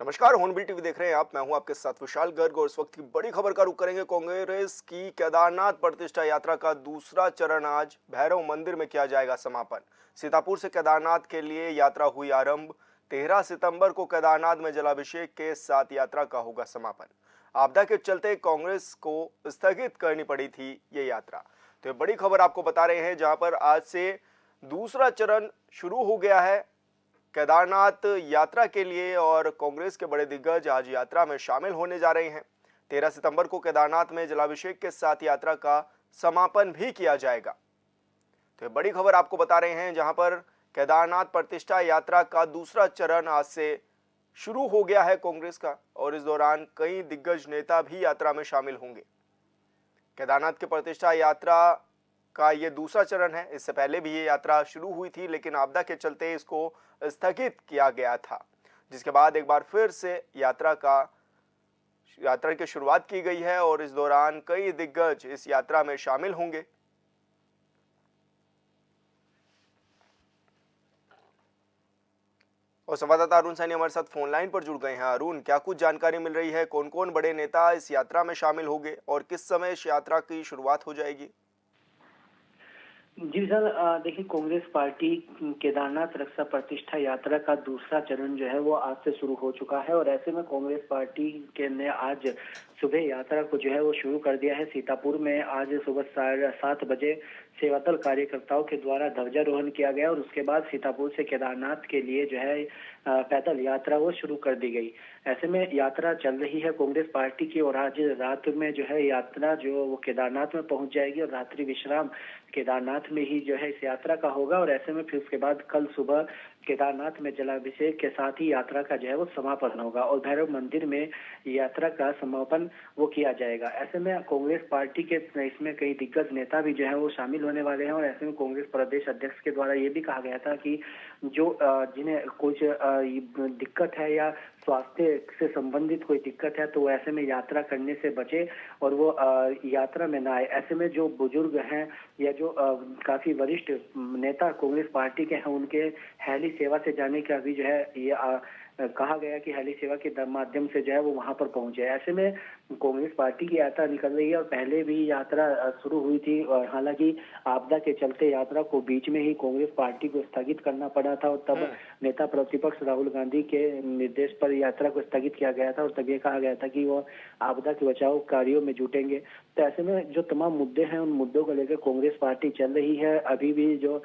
नमस्कार, hornbill TV देख रहे हैं आप। मैं हूं आपके साथ विशाल गर्ग और इस वक्त की बड़ी खबर का रुख करेंगे। कांग्रेस की केदारनाथ प्रतिष्ठा यात्रा का दूसरा चरण आज भैरव मंदिर में किया जाएगा समापन। सीतापुर से केदारनाथ के लिए यात्रा हुई आरंभ। 13 सितंबर को केदारनाथ में जलाभिषेक के साथ यात्रा का होगा समापन। आपदा के चलते कांग्रेस को स्थगित करनी पड़ी थी ये यात्रा। तो ये बड़ी खबर आपको बता रहे हैं, जहां पर आज से दूसरा चरण शुरू हो गया है केदारनाथ यात्रा के लिए और कांग्रेस के बड़े दिग्गज आज यात्रा में शामिल होने जा रहे हैं। 13 सितंबर को केदारनाथ में जलाभिषेक के साथ यात्रा का समापन भी किया जाएगा। तो ये बड़ी खबर आपको बता रहे हैं, जहां पर केदारनाथ प्रतिष्ठा यात्रा का दूसरा चरण आज से शुरू हो गया है कांग्रेस का, और इस दौरान कई दिग्गज नेता भी यात्रा में शामिल होंगे। केदारनाथ की प्रतिष्ठा यात्रा का ये दूसरा चरण है। इससे पहले भी ये यात्रा शुरू हुई थी, लेकिन आपदा के चलते इसको स्थगित किया गया था, जिसके बाद एक बार फिर से यात्रा की शुरुआत की गई है और इस दौरान कई दिग्गज इस यात्रा में शामिल होंगे। और संवाददाता अरुण सैनी हमारे साथ फोन लाइन पर जुड़ गए हैं। अरुण, क्या कुछ जानकारी मिल रही है? कौन कौन बड़े नेता इस यात्रा में शामिल होंगे और किस समय इस यात्रा की शुरुआत हो जाएगी? जी सर, देखिए कांग्रेस पार्टी केदारनाथ रक्षा प्रतिष्ठा यात्रा का दूसरा चरण जो है वो आज से शुरू हो चुका है और ऐसे में कांग्रेस पार्टी के ने आज सुबह यात्रा को जो है वो शुरू कर दिया है। सीतापुर में आज सुबह 7:30 बजे सेवादल कार्यकर्ताओं के द्वारा ध्वजारोहण किया गया और उसके बाद सीतापुर से केदारनाथ के लिए जो है पैदल यात्रा वो शुरू कर दी गई। ऐसे में यात्रा चल रही है कांग्रेस पार्टी की और आज रात में जो है यात्रा जो वो केदारनाथ में पहुंच जाएगी और रात्रि विश्राम केदारनाथ में ही जो है इस यात्रा का होगा और ऐसे में फिर उसके बाद कल सुबह केदारनाथ में जलाभिषेक के साथ ही यात्रा का जो है वो समापन होगा और भैरव मंदिर में यात्रा का समापन वो किया जाएगा। ऐसे में कांग्रेस पार्टी के इसमें कई दिग्गज नेता भी जो है वो शामिल होने वाले हैं और ऐसे में कांग्रेस प्रदेश अध्यक्ष के द्वारा ये भी कहा गया था कि जो जिन्हें कुछ दिक्कत है या स्वास्थ्य से संबंधित कोई दिक्कत है तो ऐसे में यात्रा करने से बचे और वो यात्रा में ना आए। ऐसे में जो बुजुर्ग हैं या जो काफी वरिष्ठ नेता कांग्रेस पार्टी के हैं उनके हेली सेवा से जाने का भी जो है ये कहा गया कि हेली सेवा के माध्यम से जो है वो वहां पर पहुंचे। ऐसे में कांग्रेस पार्टी की यात्रा निकल रही है और पहले भी यात्रा शुरू हुई थी और हालांकि आपदा के चलते यात्रा को बीच में ही कांग्रेस पार्टी को स्थगित करना पड़ा था और तब नेता प्रतिपक्ष राहुल गांधी के निर्देश पर यात्रा को स्थगित किया गया था और तब ये कहा गया था कि वो आपदा के बचाव कार्यों में जुटेंगे। तो ऐसे में जो तमाम मुद्दे हैं उन मुद्दों को लेकर कांग्रेस पार्टी चल रही है। अभी भी जो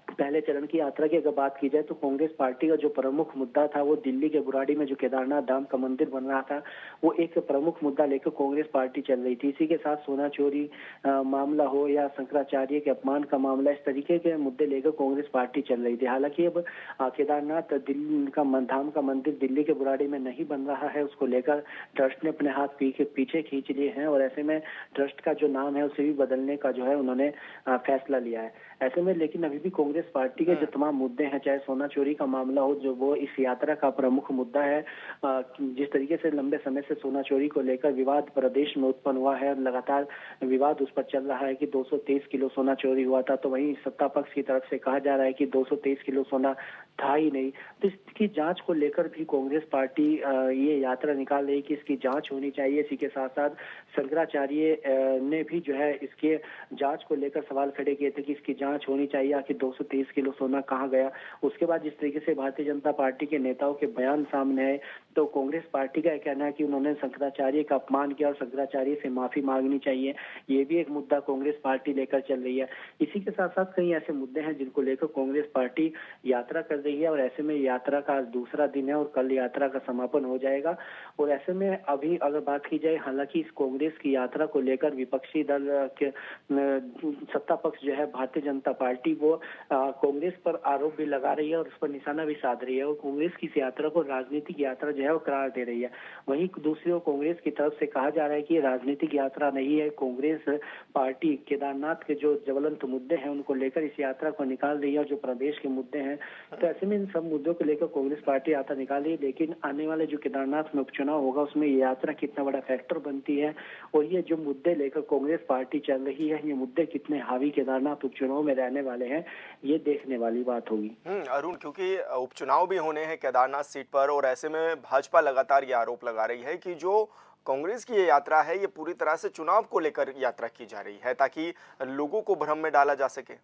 पहले चरण की यात्रा की अगर बात की जाए तो कांग्रेस पार्टी का जो प्रमुख मुद्दा था वो दिल्ली के बुराड़ी में जो केदारनाथ धाम का मंदिर बन रहा था वो एक प्रमुख मुद्दा लेकर कांग्रेस पार्टी चल रही थी। इसी के साथ सोना चोरी मामला हो या शंकराचार्य के अपमान का मामला, इस तरीके के मुद्दे लेकर कांग्रेस पार्टी चल रही थी। हालांकि अब केदारनाथ दिल्ली का धाम का मंदिर दिल्ली के बुराड़ी में नहीं बन रहा है, उसको लेकर ट्रस्ट ने अपने हाथ पीछे खींच लिए हैं और ऐसे में ट्रस्ट का जो नाम है उसे भी बदलने का जो है उन्होंने फैसला लिया है। ऐसे में लेकिन अभी भी कांग्रेस पार्टी के जो तमाम मुद्दे हैं, चाहे सोना चोरी का मामला हो जो वो इस यात्रा का प्रमुख मुद्दा है। जिस तरीके से लंबे समय से सोना चोरी को लेकर विवाद प्रदेश में उत्पन्न हुआ है, लगातार विवाद उस पर चल रहा है कि 223 किलो सोना चोरी हुआ था, तो वहीं सत्ता पक्ष की तरफ से कहा जा रहा है कि 223 किलो सोना था ही नहीं। तो इसकी जांच को लेकर भी कांग्रेस पार्टी ये यात्रा निकाल रही कि इसकी जांच होनी चाहिए। इसी के साथ साथ शंकराचार्य ने भी जो है इसके जांच को लेकर सवाल खड़े किए थे कि इसकी जांच होनी चाहिए, आखिर 223 किलो सोना कहाँ गया। उसके बाद जिस तरीके से भारतीय जनता पार्टी के नेताओं के बयान सामने आए तो कांग्रेस पार्टी का कहना है कि उन्होंने शंकराचार्य का अपमान किया और शंकराचार्य से माफी मांगनी चाहिए। ये भी एक मुद्दा कांग्रेस पार्टी लेकर चल रही है। इसी के साथ साथ कई ऐसे मुद्दे हैं जिनको लेकर कांग्रेस पार्टी यात्रा कर रही है और ऐसे में यात्रा का दूसरा दिन है और कल यात्रा का समापन हो जाएगा। और ऐसे में अभी अगर बात की जाए, हालांकि इस कांग्रेस की यात्रा को लेकर विपक्षी दल के सत्ता पक्ष जो है भारतीय जनता पार्टी वो कांग्रेस पर आरोप भी लगा रही है और उस पर निशाना भी साध रही है और कांग्रेस की इस यात्रा को राजनीतिक यात्रा जो है वो करार दे रही है। वहीं दूसरी ओर कांग्रेस की तरफ से कहा जा रहा है कि ये राजनीतिक यात्रा नहीं है, कांग्रेस पार्टी केदारनाथ के जो ज्वलंत मुद्दे हैं उनको लेकर इस यात्रा को निकाल रही है और जो प्रदेश के मुद्दे हैं, तो ऐसे में इन सब मुद्दों को लेकर कांग्रेस पार्टी यात्रा निकाल रही है। लेकिन आने वाले जो केदारनाथ में उपचुनाव होगा उसमें ये यात्रा कितना बड़ा फैक्टर बनती है और ये जो मुद्दे लेकर कांग्रेस पार्टी चल रही है, ये मुद्दे कितने हावी केदारनाथ उपचुनाव में रहने वाले हैं, ये देखने वाली बात होगी। अरुण, क्योंकि उपचुनाव भी होने हैं केदारनाथ सीट पर और ऐसे में भाजपा लगातार ये आरोप लगा रही है कि जो कांग्रेस की ये यात्रा है ये पूरी तरह से चुनाव को लेकर यात्रा की जा रही है ताकि लोगों को भ्रम में डाला जा सके।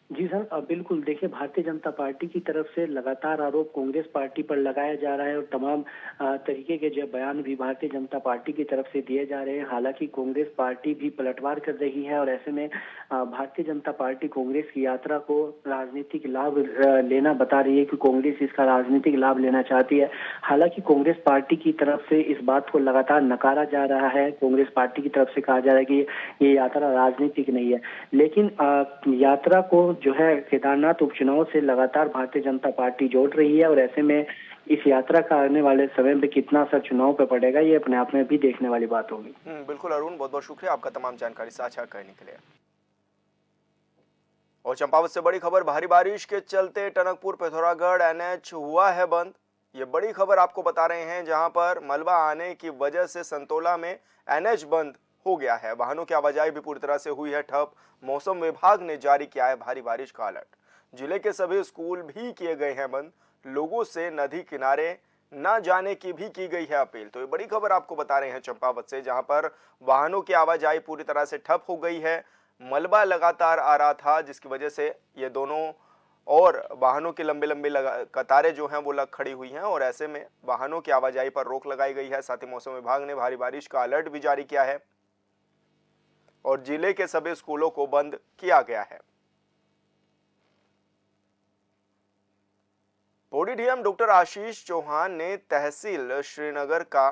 जी सर, बिल्कुल देखिए, भारतीय जनता पार्टी की तरफ से लगातार आरोप कांग्रेस पार्टी पर लगाया जा रहा है और तमाम तरीके के जो बयान भी भारतीय जनता पार्टी की तरफ से दिए जा रहे हैं। हालांकि कांग्रेस पार्टी भी पलटवार कर रही है और ऐसे में भारतीय जनता पार्टी कांग्रेस की यात्रा को राजनीतिक लाभ लेना बता रही है कि कांग्रेस इसका राजनीतिक लाभ लेना चाहती है। हालांकि कांग्रेस पार्टी की तरफ से इस बात को लगातार नकारा जा रहा है। कांग्रेस पार्टी की तरफ से कहा जा रहा है कि ये यात्रा राजनीतिक नहीं है, लेकिन यात्रा को जो है केदारनाथ उपचुनाव से लगातार भारतीय जनता पार्टी जोड़ रही है और ऐसे में इस यात्रा का आने वाले समय में कितना असर चुनाव पे पड़ेगा, ये अपने आप में भी देखने वाली बात होगी। बिल्कुल अरुण, बहुत बहुत शुक्रिया आपका तमाम जानकारी साझा करने के लिए। और चंपावत से बड़ी खबर, भारी बारिश के चलते टनकपुर पिथौरागढ़ एनएच हुआ है बंद। ये बड़ी खबर आपको बता रहे हैं, जहां पर मलबा आने की वजह से संतोला में एनएच बंद हो गया है। वाहनों की आवाजाही भी पूरी तरह से हुई है ठप। मौसम विभाग ने जारी किया है भारी बारिश का अलर्ट। जिले के सभी स्कूल भी किए गए हैं बंद। लोगों से नदी किनारे न जाने की भी की गई है अपील। तो ये बड़ी खबर आपको बता रहे हैं चंपावत से, जहां पर वाहनों की आवाजाही पूरी तरह से ठप हो गई है। मलबा लगातार आ रहा था, जिसकी वजह से ये दोनों और वाहनों की लंबी लंबी कतारें जो हैं वो लग खड़ी हुई हैं और ऐसे में वाहनों की आवाजाही पर रोक लगाई गई है। साथ ही मौसम विभाग ने भारी बारिश का अलर्ट भी जारी किया है और जिले के सभी स्कूलों को बंद किया गया है। पौड़ी डीएम डॉक्टर आशीष चौहान ने तहसील श्रीनगर का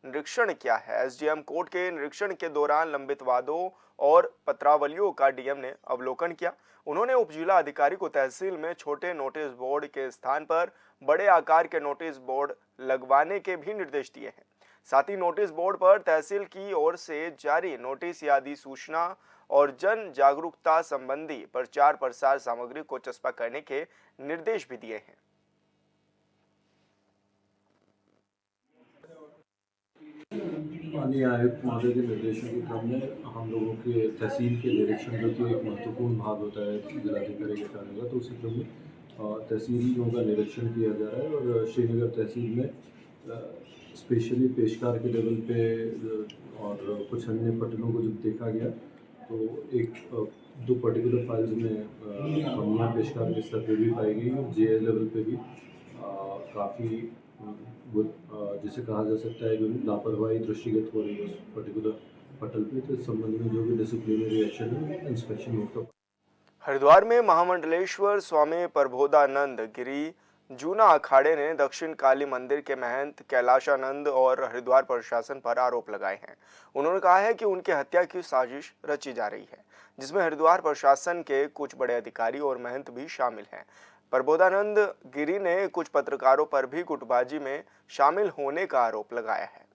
निरीक्षण किया है। एसडीएम कोर्ट के निरीक्षण के दौरान लंबित वादों और पत्रावलियों का डीएम ने अवलोकन किया। उन्होंने उप जिला अधिकारी को तहसील में छोटे नोटिस बोर्ड के स्थान पर बड़े आकार के नोटिस बोर्ड लगवाने के भी निर्देश दिए हैं। साथ ही नोटिस बोर्ड पर तहसील की ओर से जारी नोटिस या अधिसूचना और जन जागरूकता संबंधी प्रचार प्रसार सामग्री को चस्पा करने के निर्देश भी दिए हैं। माननीय आयुक्त महोदय के निर्देशों के क्रम में हम लोगों के तहसील के निरीक्षण जो कि एक महत्वपूर्ण भाग होता है जिलाधिकारी के कार्य का, तो उसी क्रम में तहसीलों का निरीक्षण किया जा रहा है और श्रीनगर तहसील में स्पेशली पेशकार के लेवल पे और कुछ अन्य पटलों को जब देखा गया तो एक दो पर्टिकुलर फाइल्स में कमियाँ पेशकार के स्तर पे भी पाई गई और जेए लेवल पे भी काफ़ी जिसे कहा जा सकता है जो लापरवाही दृष्टिगत हो रही है उस पर्टिकुलर पटल पे, तो इस संबंध में जो भी डिसिप्लिनरी एक्शन है इंस्पेक्शन होगा। हरिद्वार में महामंडलेश्वर स्वामी प्रबोधानंद गिरी जूना अखाड़े ने दक्षिण काली मंदिर के महंत कैलाशानंद और हरिद्वार प्रशासन पर आरोप लगाए हैं। उन्होंने कहा है कि उनकी हत्या की साजिश रची जा रही है, जिसमें हरिद्वार प्रशासन के कुछ बड़े अधिकारी और महंत भी शामिल हैं। प्रबोधानंद गिरी ने कुछ पत्रकारों पर भी गुटबाजी में शामिल होने का आरोप लगाया है।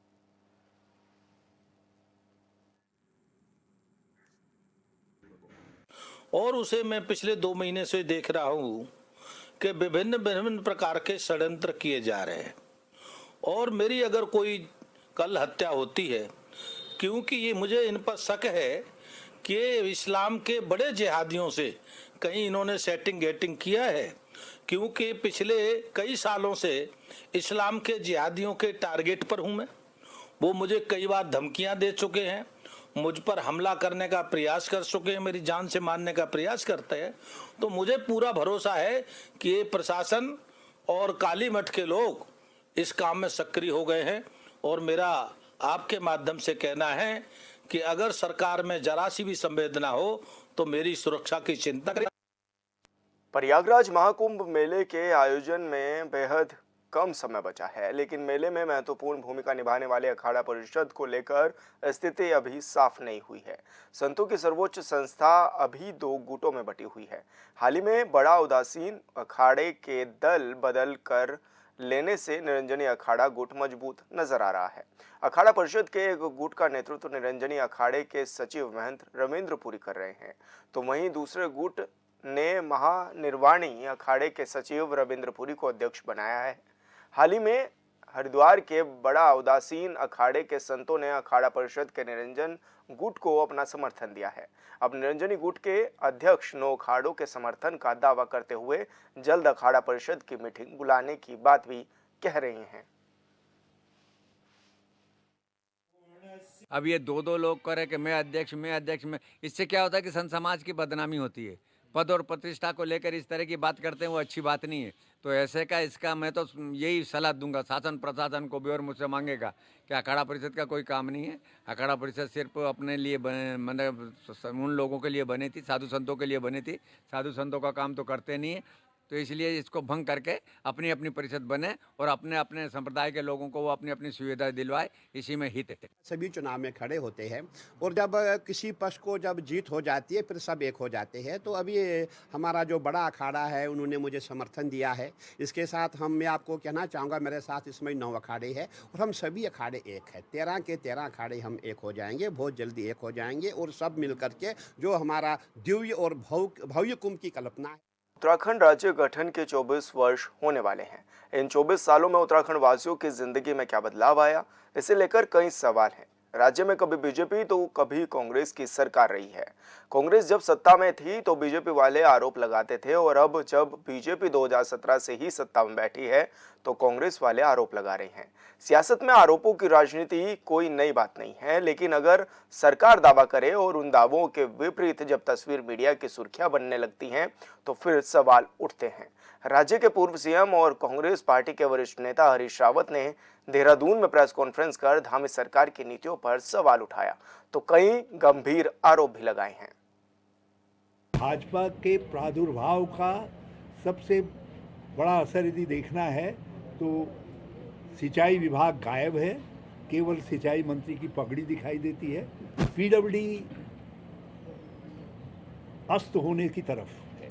और उसे मैं पिछले 2 महीने से देख रहा हूं कि विभिन्न प्रकार के षड्यंत्र किए जा रहे हैं और मेरी अगर कोई कल हत्या होती है, क्योंकि ये मुझे इन पर शक है कि इस्लाम के बड़े जिहादियों से कहीं इन्होंने सेटिंग गेटिंग किया है, क्योंकि पिछले कई सालों से इस्लाम के जिहादियों के टारगेट पर हूं मैं। वो मुझे कई बार धमकियां दे चुके हैं, मुझ पर हमला करने का प्रयास कर चुके हैं, मेरी जान से मारने का प्रयास करते हैं। तो मुझे पूरा भरोसा है कि ये प्रशासन और काली मठ के लोग इस काम में सक्रिय हो गए हैं और मेरा आपके माध्यम से कहना है कि अगर सरकार में जरा सी भी संवेदना हो तो मेरी सुरक्षा की चिंता करें। प्रयागराज महाकुंभ मेले के आयोजन में बेहद कम समय बचा है, लेकिन मेले में महत्वपूर्ण भूमिका निभाने वाले अखाड़ा परिषद को लेकर स्थिति अभी साफ नहीं हुई है। संतों की सर्वोच्च संस्था अभी 2 गुटों में बटी हुई है। हाल ही में बड़ा उदासीन अखाड़े के दल बदल कर लेने से निरंजनी अखाड़ा गुट मजबूत नजर आ रहा है। अखाड़ा परिषद के एक गुट का नेतृत्व निरंजनी अखाड़े के सचिव महंत रविंद्र पुरी कर रहे हैं, तो वहीं दूसरे गुट ने महानिर्वाणी अखाड़े के सचिव रविंद्र पुरी को अध्यक्ष बनाया है। हाल ही में हरिद्वार के बड़ा उदासीन अखाड़े के संतों ने अखाड़ा परिषद के निरंजन गुट को अपना समर्थन दिया है। अब निरंजनी गुट के अध्यक्ष 9 अखाड़ों के समर्थन का दावा करते हुए जल्द अखाड़ा परिषद की मीटिंग बुलाने की बात भी कह रही हैं। अब ये दो लोग करे कि मैं अध्यक्ष में, इससे क्या होता है कि संत समाज की बदनामी होती है। पद और प्रतिष्ठा को लेकर इस तरह की बात करते हैं, वो अच्छी बात नहीं है। तो ऐसे का इसका मैं तो यही सलाह दूंगा शासन प्रशासन को भी और मुझसे मांगेगा कि अखाड़ा परिषद का कोई काम नहीं है। अखाड़ा परिषद सिर्फ अपने लिए मतलब उन लोगों के लिए बनी थी, साधु संतों के लिए बनी थी। साधु संतों का काम तो करते नहीं है, तो इसलिए इसको भंग करके अपनी अपनी परिषद बने और अपने अपने संप्रदाय के लोगों को वो अपनी अपनी सुविधा दिलवाए, इसी में हित है। सभी चुनाव में खड़े होते हैं और जब किसी पक्ष को जब जीत हो जाती है फिर सब एक हो जाते हैं। तो अभी हमारा जो बड़ा अखाड़ा है उन्होंने मुझे समर्थन दिया है। इसके साथ मैं आपको कहना चाहूँगा, मेरे साथ इसमें 9 अखाड़े हैं और हम सभी अखाड़े एक हैं। 13 के 13 अखाड़े हम एक हो जाएंगे, बहुत जल्दी एक हो जाएंगे और सब मिल करके जो हमारा दिव्य और भव्य कुंभ की कल्पना है। उत्तराखंड राज्य गठन के 24 वर्ष होने वाले हैं। इन 24 सालों में उत्तराखंड वासियों की जिंदगी में क्या बदलाव आया, इसे लेकर कई सवाल हैं। राज्य में कभी बीजेपी तो कभी कांग्रेस की सरकार रही है। कांग्रेस जब सत्ता में थी तो बीजेपी वाले आरोप लगाते थे और अब जब बीजेपी 2017 से ही सत्ता में बैठी है तो कांग्रेस वाले आरोप लगा रहे हैं। सियासत में आरोपों की राजनीति कोई नई बात नहीं है, लेकिन अगर सरकार दावा करे और उन दावों के विपरीत जब तस्वीर मीडिया की सुर्खियां बनने लगती हैं तो फिर सवाल उठते हैं। राज्य के पूर्व सीएम और कांग्रेस पार्टी के वरिष्ठ नेता हरीश रावत ने देहरादून में प्रेस कॉन्फ्रेंस कर धामी सरकार की नीतियों पर सवाल उठाया तो कई गंभीर आरोप भी लगाए हैं। भाजपा के प्रादुर्भाव का सबसे बड़ा असर यदि देखना है तो सिंचाई विभाग गायब है, केवल सिंचाई मंत्री की पगड़ी दिखाई देती है। पीडब्ल्यूडी अस्त होने की तरफ है।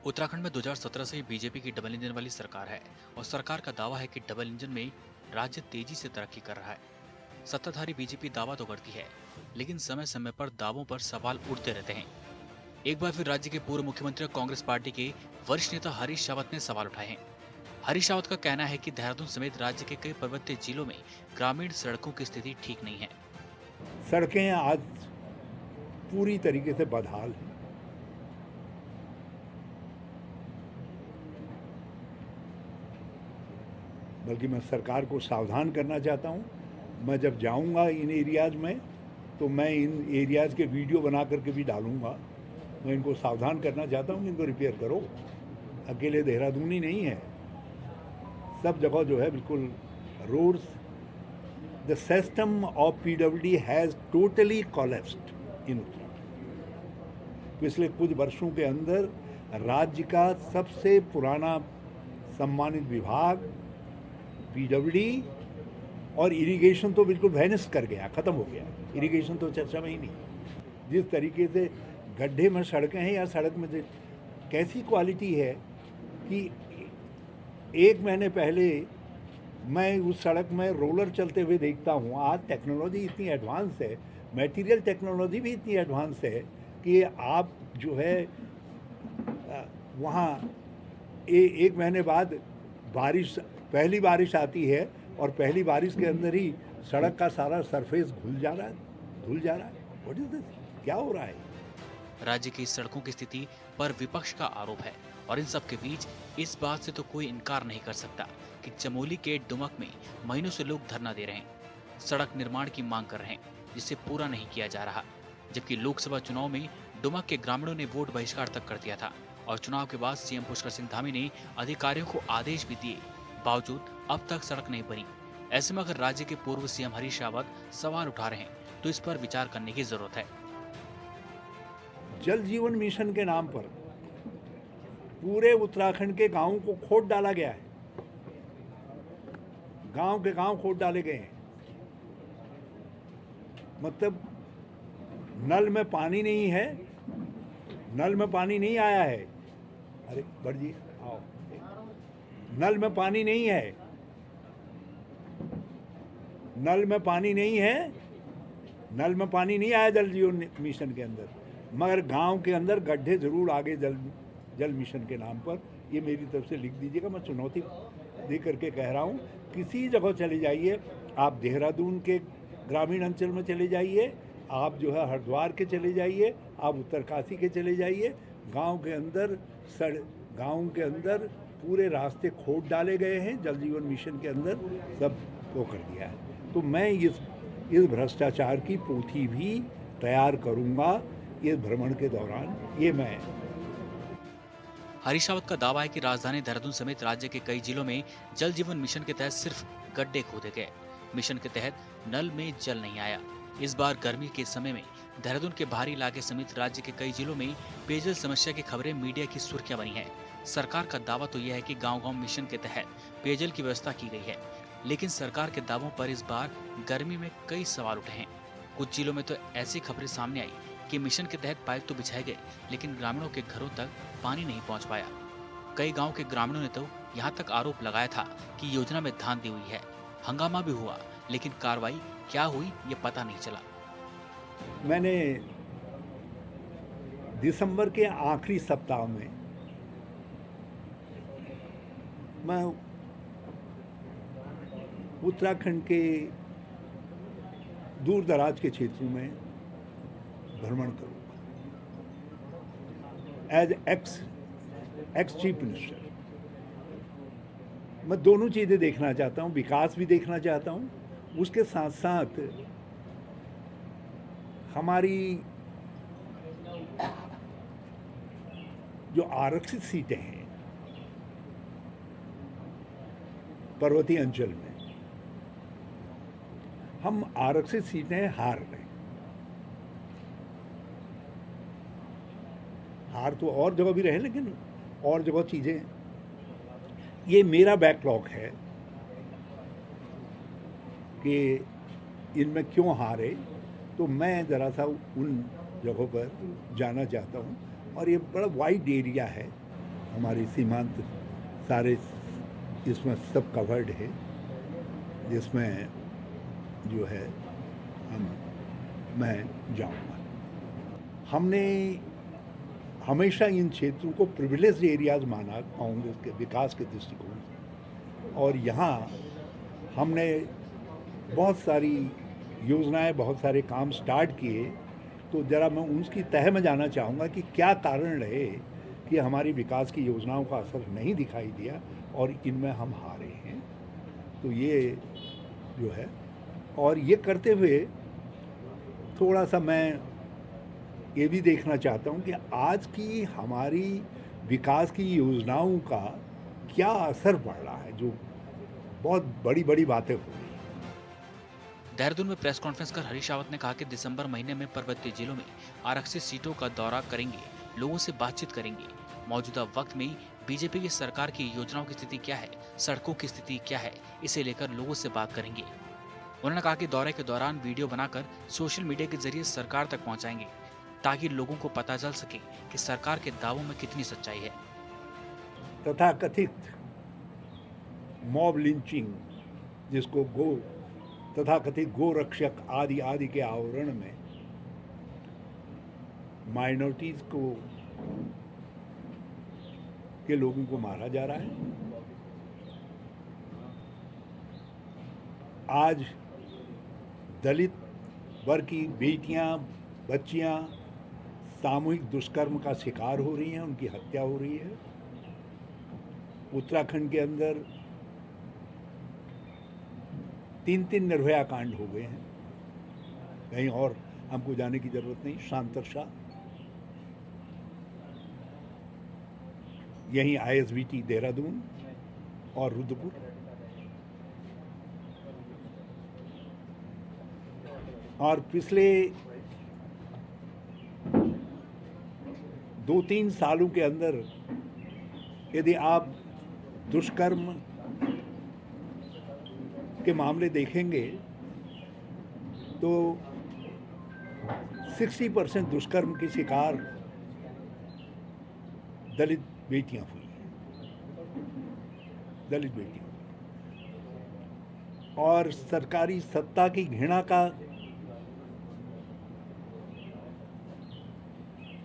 उत्तराखंड में 2017 से ही बीजेपी की डबल इंजन वाली सरकार है और सरकार का दावा है कि डबल इंजन में राज्य तेजी से तरक्की कर रहा है। सत्ताधारी बीजेपी दावा तो करती है, लेकिन समय समय पर दावों पर सवाल उठते रहते हैं। एक बार फिर राज्य के पूर्व मुख्यमंत्री और कांग्रेस पार्टी के वरिष्ठ नेता हरीश रावत ने सवाल उठाए हैं। हरीश रावत का कहना है कि देहरादून समेत राज्य के कई पर्वतीय जिलों में ग्रामीण सड़कों की स्थिति ठीक नहीं है। सड़कें आज पूरी तरीके से बदहाल हैं। बल्कि मैं सरकार को सावधान करना चाहता हूं। मैं जब जाऊंगा इन एरियाज में तो मैं इन एरियाज के वीडियो बना करके भी डालूंगा। मैं इनको सावधान करना चाहता हूं कि इनको रिपेयर करो। अकेले देहरादून ही नहीं है, सब जगह जो है बिल्कुल roads, the system of PWD has totally collapsed in Uttarakhand. पिछले कुछ वर्षों के अंदर राज्य का सबसे पुराना सम्मानित विभाग पीडब्ल्यूडी और इरिगेशन तो बिल्कुल वैनिश कर गया, ख़त्म हो गया। इरिगेशन तो चर्चा में ही नहीं। जिस तरीके से गड्ढे में सड़कें हैं या सड़क में कैसी क्वालिटी है कि 1 महीने पहले मैं उस सड़क में रोलर चलते हुए देखता हूँ। आज टेक्नोलॉजी इतनी एडवांस है, मटेरियल टेक्नोलॉजी भी इतनी एडवांस है कि आप जो है वहाँ 1 महीने बाद पहली बारिश आती है और पहली बारिश के अंदर ही सड़क का सारा सरफेस धुल जा रहा है। What is this? क्या हो रहा है? राज्य की सड़कों की स्थिति पर विपक्ष का आरोप है और इन सब के बीच इस बात से तो कोई इनकार नहीं कर सकता कि चमोली के डुमक में महीनों से लोग धरना दे रहे हैं, सड़क निर्माण की मांग कर रहे हैं, जिसे पूरा नहीं किया जा रहा। जबकि लोकसभा चुनाव में डुमक के ग्रामीणों ने वोट बहिष्कार तक कर दिया था और चुनाव के बाद सीएम पुष्कर सिंह धामी ने अधिकारियों को आदेश भी दिए, बावजूद अब तक सड़क नहीं बनी। ऐसे में अगर राज्य के पूर्व सीएम हरीश रावत सवाल उठा रहे हैं तो इस पर विचार करने की जरूरत है। जल जीवन मिशन के नाम पर पूरे उत्तराखंड के गांवों को खोद डाला गया है। गांव के गांव खोद डाले गए हैं। मतलब नल में पानी नहीं है, नल में पानी नहीं आया है। अरे बढ़ जी आओ, नल में पानी नहीं है, नल में पानी नहीं है, नल में पानी नहीं आया जल जीवन मिशन के अंदर। मगर गांव के अंदर गड्ढे ज़रूर आगे जल मिशन के नाम पर, ये मेरी तरफ से लिख दीजिएगा। मैं चुनौती दे करके कह रहा हूँ, किसी जगह चले जाइए, आप देहरादून के ग्रामीण अंचल में चले जाइए, आप जो है हरिद्वार के चले जाइए, आप उत्तरकाशी के चले जाइए, गांव के अंदर पूरे रास्ते खोद डाले गए हैं, जल जीवन मिशन के अंदर सब वो कर दिया है। तो मैं इस भ्रष्टाचार की पोथी भी तैयार करूंगा इस भ्रमण के दौरान। ये मैं हरीश रावत का दावा है कि राजधानी देहरादून समेत राज्य के कई जिलों में जल जीवन मिशन के तहत सिर्फ गड्ढे खोदे गए। मिशन के तहत नल में जल नहीं आया। इस बार गर्मी के समय में देहरादून के बाहरी इलाके समेत राज्य के कई जिलों में पेयजल समस्या की खबरें मीडिया की सुर्खियां बनी है। सरकार का दावा तो यह है कि गांव-गांव मिशन के तहत पेयजल की व्यवस्था की गई है, लेकिन सरकार के दावों पर इस बार गर्मी में कई सवाल उठे हैं। कुछ जिलों में तो ऐसी खबरें सामने आई कि मिशन के तहत पाइप तो बिछाए गए, लेकिन ग्रामीणों के घरों तक पानी नहीं पहुंच पाया। कई गांव के ग्रामीणों ने तो यहां तक आरोप लगाया था कि योजना में धांधली हुई है। हंगामा भी हुआ, लेकिन कार्रवाई क्या हुई ये पता नहीं चला। मैंने दिसंबर के आखिरी सप्ताह में मैं उत्तराखंड के दूर दराज के क्षेत्रों में भ्रमण करूंगा एज एक्स चीफ मिनिस्टर। मैं दोनों चीज़ें देखना चाहता हूँ, विकास भी देखना चाहता हूँ, उसके साथ साथ हमारी जो आरक्षित सीटें हैं पर्वतीय अंचल में, हम आरक्षित सीटें हार रहे हैं। हार तो और जगह भी रहे, लेकिन और जगह चीज़ें, ये मेरा बैकलॉग है कि इनमें क्यों हारे। तो मैं ज़रा सा उन जगहों पर जाना चाहता हूँ। और ये बड़ा वाइड एरिया है, हमारी सीमांत सारे इसमें सब कवर्ड है, जिसमें जो है मैं जाऊँगा। हमने हमेशा इन क्षेत्रों को प्रिविलेज्ड एरियाज माना कांग्रेस के विकास के दृष्टिकोण से, और यहाँ हमने बहुत सारी योजनाएं, बहुत सारे काम स्टार्ट किए। तो ज़रा मैं उसकी तह में जाना चाहूँगा कि क्या कारण रहे कि हमारी विकास की योजनाओं का असर नहीं दिखाई दिया और इनमें हम हारे हैं। तो ये जो है, और ये करते हुए थोड़ा सा मैं ये भी देखना चाहता हूँ कि आज की हमारी विकास की योजनाओं का क्या असर पड़ रहा है, जो बहुत बड़ी बड़ी बातें हो रही हैं। देहरादून में प्रेस कॉन्फ्रेंस कर हरीश रावत ने कहा कि दिसंबर महीने में पर्वतीय जिलों में आरक्षित सीटों का दौरा करेंगे, लोगों से बातचीत करेंगे। मौजूदा वक्त में बीजेपी की सरकार की योजनाओं की स्थिति क्या है, सड़कों की स्थिति क्या है, इसे लेकर लोगों से बात करेंगे। उन्होंने कहा कि दौरे के दौरान वीडियो बनाकर सोशल मीडिया के जरिए सरकार तक पहुंचाएंगे, ताकि लोगों को पता चल सके कि सरकार के दावों में कितनी सच्चाई है। तथाकथित मॉब लिंचिंग, जिसको तथाकथित गोरक्षक आदि आदि के आवरण में माइनॉरिटीज के लोगों को मारा जा रहा है। आज दलित वर्ग की बेटियां, बच्चियां सामूहिक दुष्कर्म का शिकार हो रही हैं, उनकी हत्या हो रही है। उत्तराखंड के अंदर 3 निर्भया कांड हो गए हैं, कहीं और हमको जाने की जरूरत नहीं। शांतरशा, यहीं ISBT देहरादून और रुद्रपुर। और पिछले 2-3 सालों के अंदर यदि आप दुष्कर्म के मामले देखेंगे तो 60% दुष्कर्म की शिकार दलित बेटियां हुई हैं, दलित बेटियां। और सरकारी सत्ता की घृणा का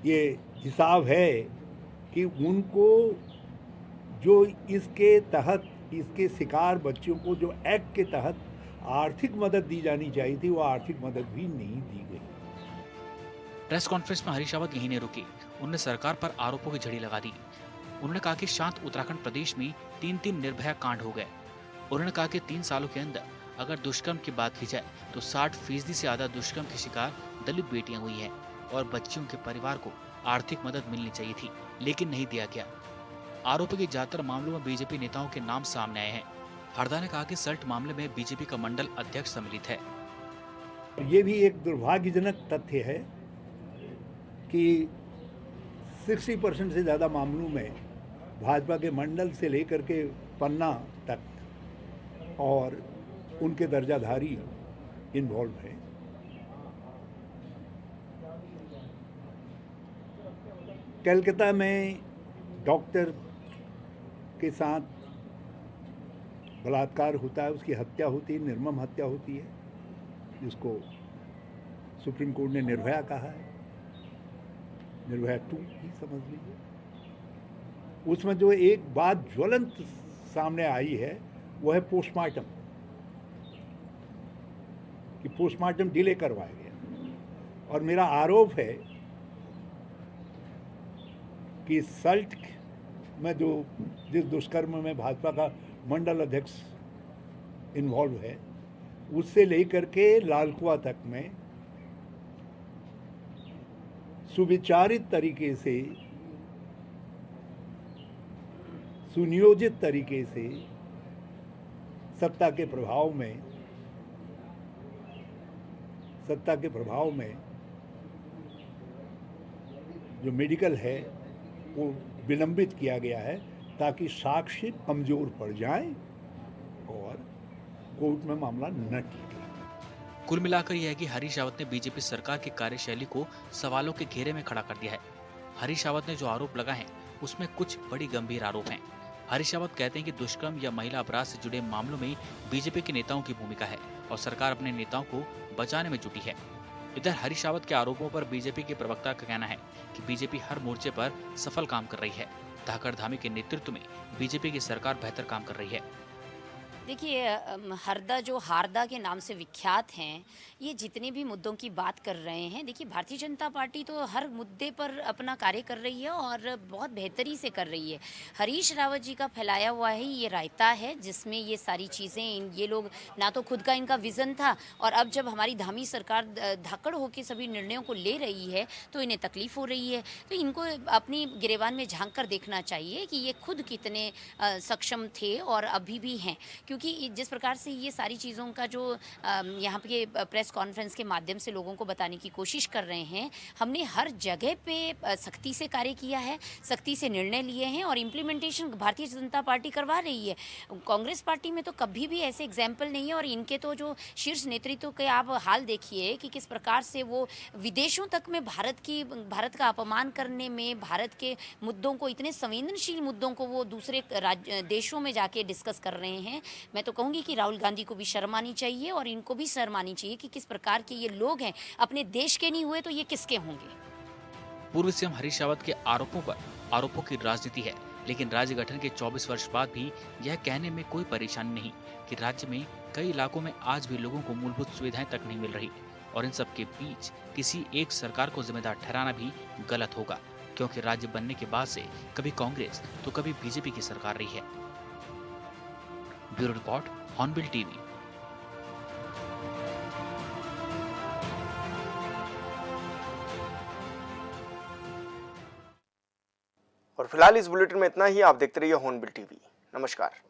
ये हिसाब है कि उनको जो इसके तहत इसके शिकार बच्चों को जो एक्ट के तहत आर्थिक मदद दी जानी चाहिए थी वो आर्थिक मदद भी नहीं दी गई। प्रेस कॉन्फ्रेंस में हरीश रावत यहीं नहीं रुके, उन्होंने सरकार पर आरोपों की झड़ी लगा दी। उन्होंने कहा कि शांत उत्तराखंड प्रदेश में 3 निर्भया कांड हो गए। उन्होंने कहा कि 3 सालों के अंदर अगर दुष्कर्म की बात की जाए तो 60% से ज्यादा दुष्कर्म के शिकार दलित बेटियां हुई हैं और बच्चियों के परिवार को आर्थिक मदद मिलनी चाहिए थी, लेकिन नहीं दिया गया। आरोपी के ज्यादातर मामलों में बीजेपी नेताओं के नाम सामने आए हैं। हरदा ने कहा कि सल्ट मामले में बीजेपी का मंडल अध्यक्ष सम्मिलित है। ये भी एक दुर्भाग्यजनक तथ्य है कि 60% से ज़्यादा मामलों में भाजपा के मंडल से लेकर के पन्ना तक और उनके दर्जाधारी इन्वॉल्व हैं। कलकत्ता में डॉक्टर के साथ बलात्कार होता है, उसकी हत्या होती है, निर्मम हत्या होती है, जिसको सुप्रीम कोर्ट ने निर्भया कहा है, निर्भया 2 ही समझ लीजिए। उसमें जो एक बात ज्वलंत सामने आई है वो है पोस्टमार्टम, कि पोस्टमार्टम डिले करवाया गया। और मेरा आरोप है कि सल्ट में जो जिस दुष्कर्म में भाजपा का मंडल अध्यक्ष इन्वॉल्व है, उससे लेकर के लालकुआ तक में सुविचारित तरीके से, सुनियोजित तरीके से सत्ता के प्रभाव में जो मेडिकल है वो विलंबित किया गया है ताकि साक्ष्य कमजोर पड़ जाए और कोर्ट में मामला न टिके। कुल मिलाकर यह है कि हरीश रावत ने बीजेपी सरकार की कार्यशैली को सवालों के घेरे में खड़ा कर दिया है। हरीश रावत ने जो आरोप लगाए हैं उसमें कुछ बड़ी गंभीर आरोप हैं। हरीश रावत कहते हैं कि दुष्कर्म या महिला अपराध से जुड़े मामलों में बीजेपी के नेताओं की भूमिका है और सरकार अपने नेताओं को बचाने में जुटी है। इधर हरीश रावत के आरोपों पर बीजेपी के प्रवक्ता का कहना है कि बीजेपी हर मोर्चे पर सफल काम कर रही है। धाकड़ धामी के नेतृत्व में बीजेपी की सरकार बेहतर काम कर रही है। देखिए, हरदा जो हारदा के नाम से विख्यात हैं, ये जितने भी मुद्दों की बात कर रहे हैं, देखिए भारतीय जनता पार्टी तो हर मुद्दे पर अपना कार्य कर रही है और बहुत बेहतरी से कर रही है। हरीश रावत जी का फैलाया हुआ है ये रायता है जिसमें ये सारी चीज़ें, ये लोग ना तो खुद का इनका विज़न था और अब जब हमारी धामी सरकार धाकड़ होकर सभी निर्णयों को ले रही है तो इन्हें तकलीफ हो रही है। तो इनको अपनी गिरेबान में झांक कर देखना चाहिए कि ये खुद कितने सक्षम थे और अभी भी हैं, क्योंकि जिस प्रकार से ये सारी चीज़ों का जो यहाँ पे प्रेस कॉन्फ्रेंस के माध्यम से लोगों को बताने की कोशिश कर रहे हैं, हमने हर जगह पे सख्ती से कार्य किया है, सख्ती से निर्णय लिए हैं और इम्प्लीमेंटेशन भारतीय जनता पार्टी करवा रही है। कांग्रेस पार्टी में तो कभी भी ऐसे एग्जाम्पल नहीं है और इनके तो जो शीर्ष नेतृत्व के आप हाल देखिए कि किस प्रकार से वो विदेशों तक में भारत का अपमान करने में, भारत के मुद्दों को, इतने संवेदनशील मुद्दों को वो दूसरे देशों में जाके डिस्कस कर रहे हैं। मैं तो कहूँगी कि राहुल गांधी को भी शर्म आनी चाहिए और इनको भी शर्म आनी चाहिए कि किस प्रकार के ये लोग हैं, अपने देश के नहीं हुए तो ये किसके होंगे। पूर्व सीएम हरीश रावत के आरोपों की राजनीति है, लेकिन राज्य गठन के 24 वर्ष बाद भी यह कहने में कोई परेशानी नहीं कि राज्य में कई इलाकों में आज भी लोगों को मूलभूत सुविधाएं तक नहीं मिल रही और इन सब के बीच किसी एक सरकार को जिम्मेदार ठहराना भी गलत होगा, क्योंकि राज्य बनने के बाद से कभी कांग्रेस तो कभी बीजेपी की सरकार रही है। Bureau report, hornbill TV. और फिलहाल इस बुलेटिन में इतना ही। आप देखते रहिए हॉर्नबिल टीवी। नमस्कार।